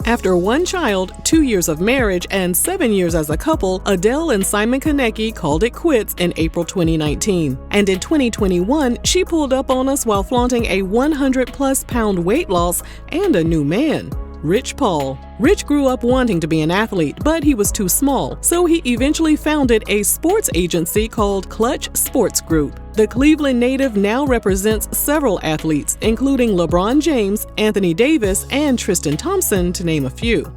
After one child, 2 years of marriage, and 7 years as a couple, Adele and Simon Konecki called it quits in April 2019. And in 2021, she pulled up on us while flaunting a 100-plus pound weight loss and a new man, Rich Paul. Rich grew up wanting to be an athlete, but he was too small, so he eventually founded a sports agency called Clutch Sports Group. The Cleveland native now represents several athletes, including LeBron James, Anthony Davis, and Tristan Thompson, to name a few.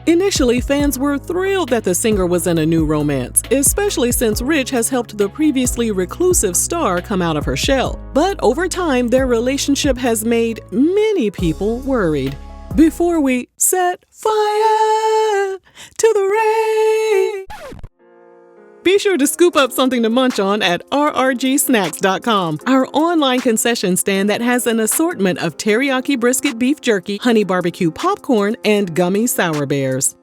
Initially, fans were thrilled that the singer was in a new romance, especially since Rich has helped the previously reclusive star come out of her shell. But over time, their relationship has made many people worried. Before we set fire to the rain, be sure to scoop up something to munch on at rrgsnacks.com, our online concession stand that has an assortment of teriyaki brisket beef jerky, honey barbecue popcorn, and gummy sour bears.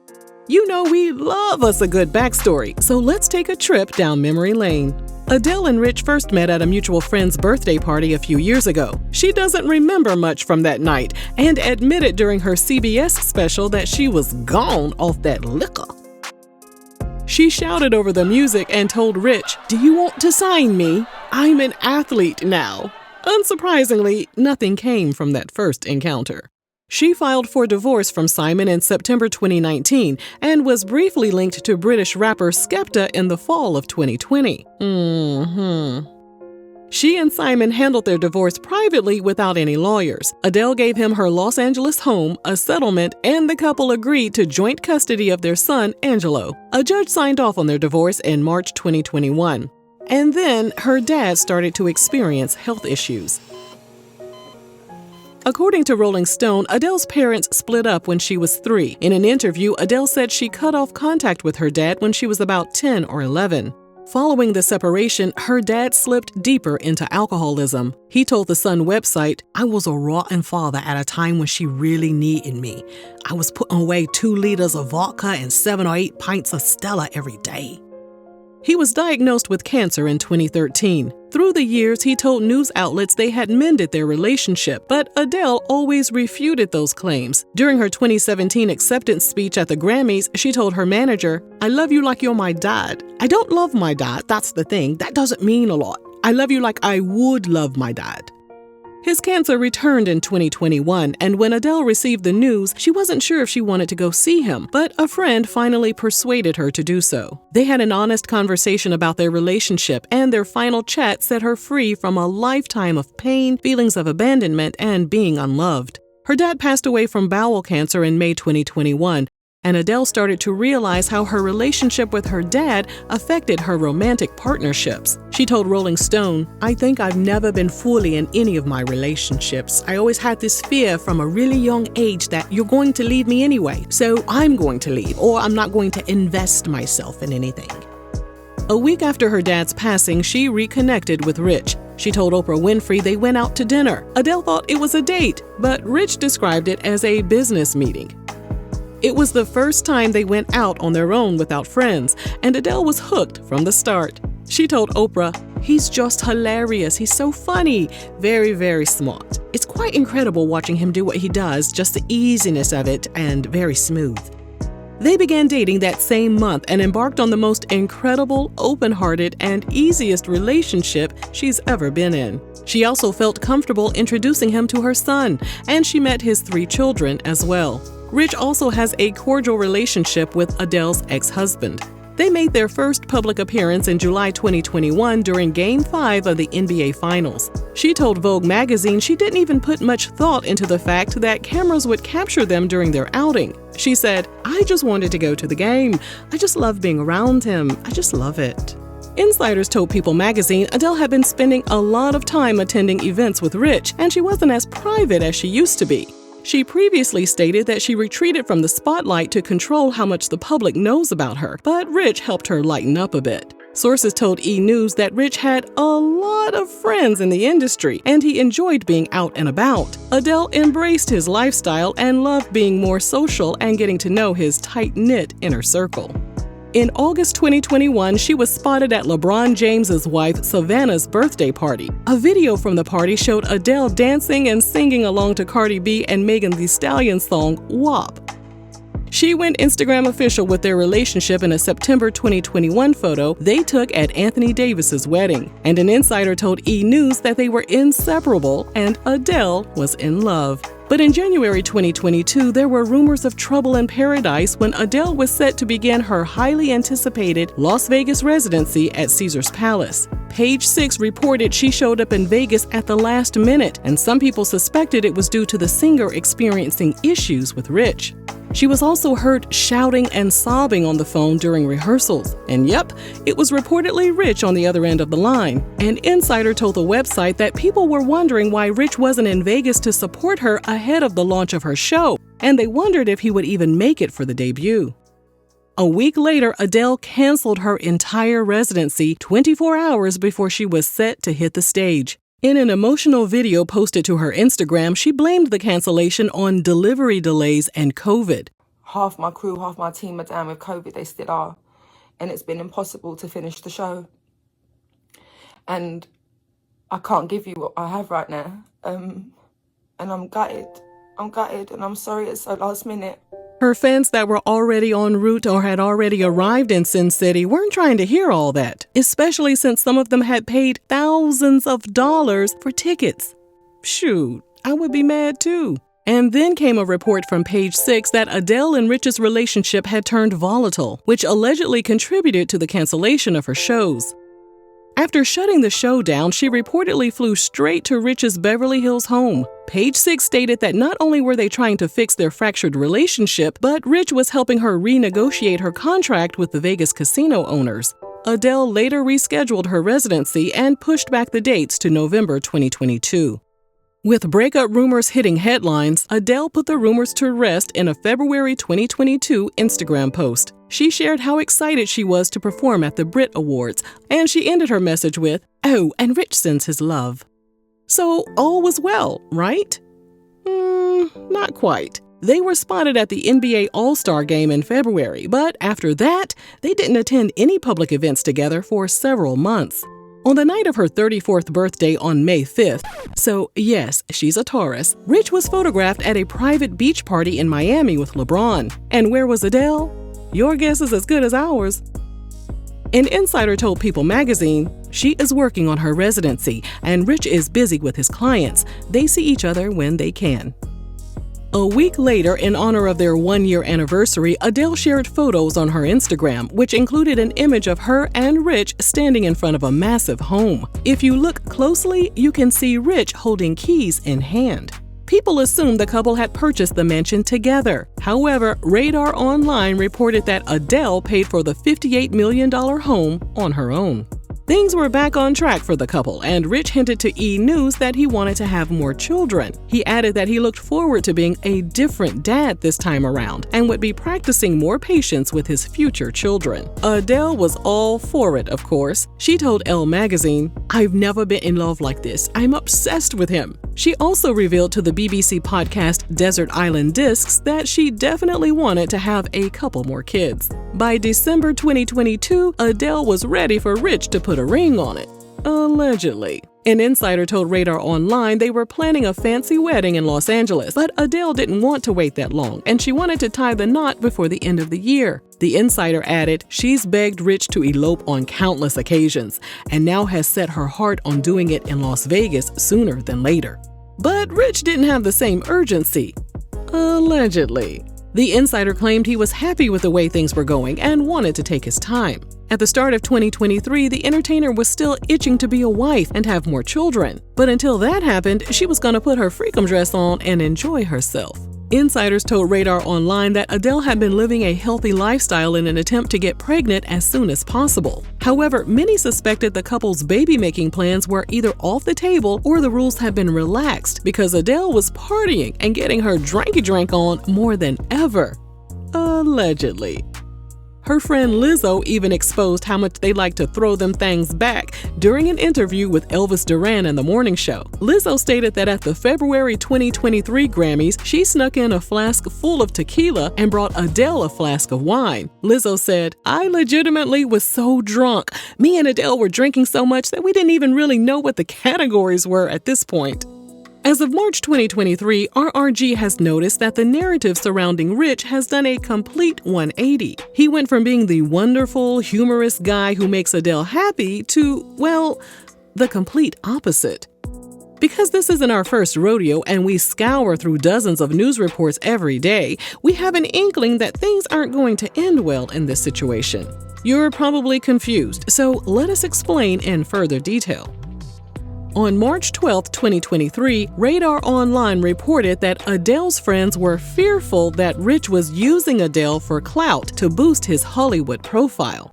You know we love us a good backstory, so let's take a trip down memory lane. Adele and Rich first met at a mutual friend's birthday party a few years ago. She doesn't remember much from that night and admitted during her CBS special that she was gone off that liquor. She shouted over the music and told Rich, "Do you want to sign me? I'm an athlete now." Unsurprisingly, nothing came from that first encounter. She filed for divorce from Simon in September 2019 and was briefly linked to British rapper Skepta in the fall of 2020. She and Simon handled their divorce privately without any lawyers. Adele gave him her Los Angeles home, a settlement, and the couple agreed to joint custody of their son, Angelo. A judge signed off on their divorce in March 2021. And then her dad started to experience health issues. According to Rolling Stone, Adele's parents split up when she was 3. In an interview, Adele said she cut off contact with her dad when she was about 10 or 11. Following the separation, her dad slipped deeper into alcoholism. He told the Sun website, "I was a rotten father at a time when she really needed me. I was putting away 2 liters of vodka and 7 or 8 pints of Stella every day." He was diagnosed with cancer in 2013. Through the years, he told news outlets they had mended their relationship, but Adele always refuted those claims. During her 2017 acceptance speech at the Grammys, she told her manager, "I love you like you're my dad. I don't love my dad, that's the thing. That doesn't mean a lot. I love you like I would love my dad." His cancer returned in 2021, and when Adele received the news, she wasn't sure if she wanted to go see him, but a friend finally persuaded her to do so. They had an honest conversation about their relationship, and their final chat set her free from a lifetime of pain, feelings of abandonment, and being unloved. Her dad passed away from bowel cancer in May 2021, and Adele started to realize how her relationship with her dad affected her romantic partnerships. She told Rolling Stone, "I think I've never been fully in any of my relationships. I always had this fear from a really young age that you're going to leave me anyway, so I'm going to leave, or I'm not going to invest myself in anything." A week after her dad's passing, she reconnected with Rich. She told Oprah Winfrey they went out to dinner. Adele thought it was a date, but Rich described it as a business meeting. It was the first time they went out on their own without friends, and Adele was hooked from the start. She told Oprah, "He's just hilarious. He's so funny. Very, very smart. It's quite incredible watching him do what he does, just the easiness of it, and very smooth." They began dating that same month and embarked on the most incredible, open-hearted, and easiest relationship she's ever been in. She also felt comfortable introducing him to her son, and she met his 3 children as well. Rich also has a cordial relationship with Adele's ex-husband. They made their first public appearance in July 2021 during Game 5 of the NBA Finals. She told Vogue magazine she didn't even put much thought into the fact that cameras would capture them during their outing. She said, "I just wanted to go to the game. I just love being around him. I just love it." Insiders told People magazine Adele had been spending a lot of time attending events with Rich, and she wasn't as private as she used to be. She previously stated that she retreated from the spotlight to control how much the public knows about her, but Rich helped her lighten up a bit. Sources told E! News that Rich had a lot of friends in the industry, and he enjoyed being out and about. Adele embraced his lifestyle and loved being more social and getting to know his tight-knit inner circle. In August 2021, she was spotted at LeBron James's wife Savannah's birthday party. A video from the party showed Adele dancing and singing along to Cardi B and Megan Thee Stallion's song WAP. She went Instagram official with their relationship in a September 2021 photo they took at Anthony Davis's wedding. And an insider told E! News that they were inseparable and Adele was in love. But in January 2022, there were rumors of trouble in paradise when Adele was set to begin her highly anticipated Las Vegas residency at Caesars Palace. Page 6 reported she showed up in Vegas at the last minute, and some people suspected it was due to the singer experiencing issues with Rich. She was also heard shouting and sobbing on the phone during rehearsals. And yep, it was reportedly Rich on the other end of the line. An insider told the website that people were wondering why Rich wasn't in Vegas to support her ahead of the launch of her show, and they wondered if he would even make it for the debut. A week later, Adele canceled her entire residency 24 hours before she was set to hit the stage. In an emotional video posted to her Instagram, she blamed the cancellation on delivery delays and COVID. Half my crew, half my team are down with COVID, they still are. And it's been impossible to finish the show. And I can't give you what I have right now. And I'm gutted. And I'm sorry it's so last minute. Her fans that were already en route or had already arrived in Sin City weren't trying to hear all that, especially since some of them had paid thousands of dollars for tickets. Shoot, I would be mad too. And then came a report from Page 6 that Adele and Rich's relationship had turned volatile, which allegedly contributed to the cancellation of her shows. After shutting the show down, she reportedly flew straight to Rich's Beverly Hills home. Page 6 stated that not only were they trying to fix their fractured relationship, but Rich was helping her renegotiate her contract with the Vegas casino owners. Adele later rescheduled her residency and pushed back the dates to November 2022. With breakup rumors hitting headlines, Adele put the rumors to rest in a February 2022 Instagram post. She shared how excited she was to perform at the Brit Awards, and she ended her message with, "Oh, and Rich sends his love." So all was well, right? Not quite. They were spotted at the NBA All-Star Game in February, but after that, they didn't attend any public events together for several months. On the night of her 34th birthday on May 5th, so yes, she's a Taurus, Rich was photographed at a private beach party in Miami with LeBron. And where was Adele? Your guess is as good as ours. An insider told People magazine, she is working on her residency, and Rich is busy with his clients. They see each other when they can. A week later, in honor of their one-year anniversary, Adele shared photos on her Instagram, which included an image of her and Rich standing in front of a massive home. If you look closely, you can see Rich holding keys in hand. People assumed the couple had purchased the mansion together. However, Radar Online reported that Adele paid for the $58 million home on her own. Things were back on track for the couple, and Rich hinted to E! News that he wanted to have more children. He added that he looked forward to being a different dad this time around and would be practicing more patience with his future children. Adele was all for it, of course. She told Elle magazine, "I've never been in love like this. I'm obsessed with him." She also revealed to the BBC podcast Desert Island Discs that she definitely wanted to have a couple more kids. By December 2022, Adele was ready for Rich to put a ring on it. Allegedly. An insider told Radar Online they were planning a fancy wedding in Los Angeles, but Adele didn't want to wait that long, and she wanted to tie the knot before the end of the year. The insider added, she's begged Rich to elope on countless occasions, and now has set her heart on doing it in Las Vegas sooner than later. But Rich didn't have the same urgency. Allegedly. The insider claimed he was happy with the way things were going and wanted to take his time. At the start of 2023, the entertainer was still itching to be a wife and have more children. But until that happened, she was going to put her freakum dress on and enjoy herself. Insiders told Radar Online that Adele had been living a healthy lifestyle in an attempt to get pregnant as soon as possible. However, many suspected the couple's baby-making plans were either off the table or the rules had been relaxed because Adele was partying and getting her drinky drink on more than ever. Allegedly. Her friend Lizzo even exposed how much they like to throw them things back during an interview with Elvis Duran in The Morning Show. Lizzo stated that at the February 2023 Grammys, she snuck in a flask full of tequila and brought Adele a flask of wine. Lizzo said, "I legitimately was so drunk. Me and Adele were drinking so much that we didn't even really know what the categories were at this point." As of March 2023, RRG has noticed that the narrative surrounding Rich has done a complete 180. He went from being the wonderful, humorous guy who makes Adele happy to, well, the complete opposite. Because this isn't our first rodeo and we scour through dozens of news reports every day, we have an inkling that things aren't going to end well in this situation. You're probably confused, so let us explain in further detail. On March 12, 2023, Radar Online reported that Adele's friends were fearful that Rich was using Adele for clout to boost his Hollywood profile.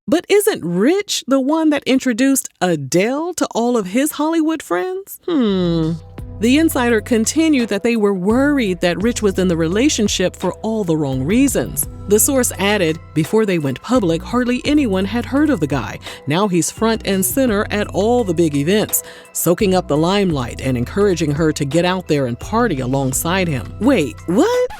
But isn't Rich the one that introduced Adele to all of his Hollywood friends? The insider continued that they were worried that Rich was in the relationship for all the wrong reasons. The source added, before they went public, hardly anyone had heard of the guy. Now he's front and center at all the big events, soaking up the limelight and encouraging her to get out there and party alongside him. Wait, what?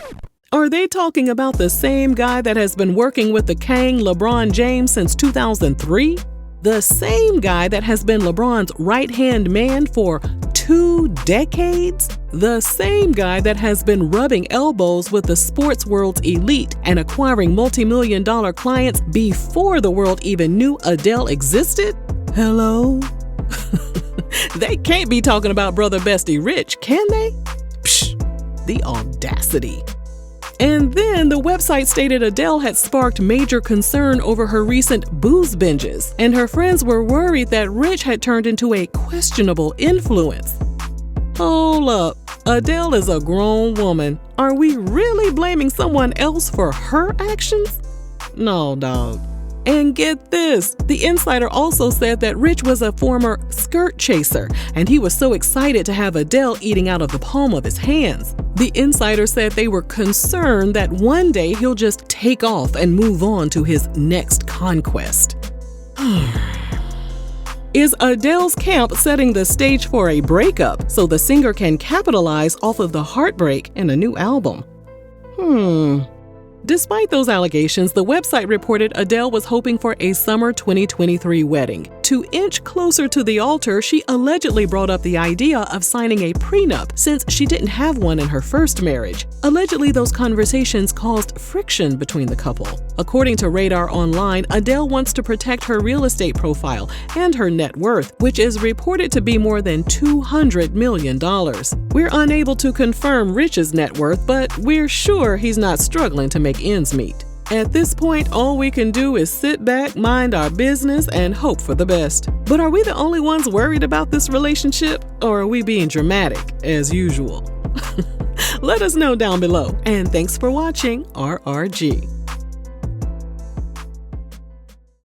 Are they talking about the same guy that has been working with the King LeBron James since 2003? The same guy that has been LeBron's right-hand man for 2 decades? The same guy that has been rubbing elbows with the sports world's elite and acquiring multi-million-dollar clients before the world even knew Adele existed? Hello? They can't be talking about brother bestie Rich, can they? Psh, the audacity. And then the website stated Adele had sparked major concern over her recent booze binges, and her friends were worried that Rich had turned into a questionable influence. Hold up, Adele is a grown woman. Are we really blaming someone else for her actions? No, dog. And get this, the insider also said that Rich was a former skirt chaser, and he was so excited to have Adele eating out of the palm of his hands. The insider said they were concerned that one day he'll just take off and move on to his next conquest. Is Adele's camp setting the stage for a breakup so the singer can capitalize off of the heartbreak in a new album? Despite those allegations, the website reported Adele was hoping for a summer 2023 wedding. To inch closer to the altar, she allegedly brought up the idea of signing a prenup since she didn't have one in her first marriage. Allegedly, those conversations caused friction between the couple. According to Radar Online, Adele wants to protect her real estate profile and her net worth, which is reported to be more than $200 million. We're unable to confirm Rich's net worth, but we're sure he's not struggling to make ends meet. At this point, all we can do is sit back, mind our business, and hope for the best. But are we the only ones worried about this relationship, or are we being dramatic as usual? Let us know down below, and thanks for watching RRG.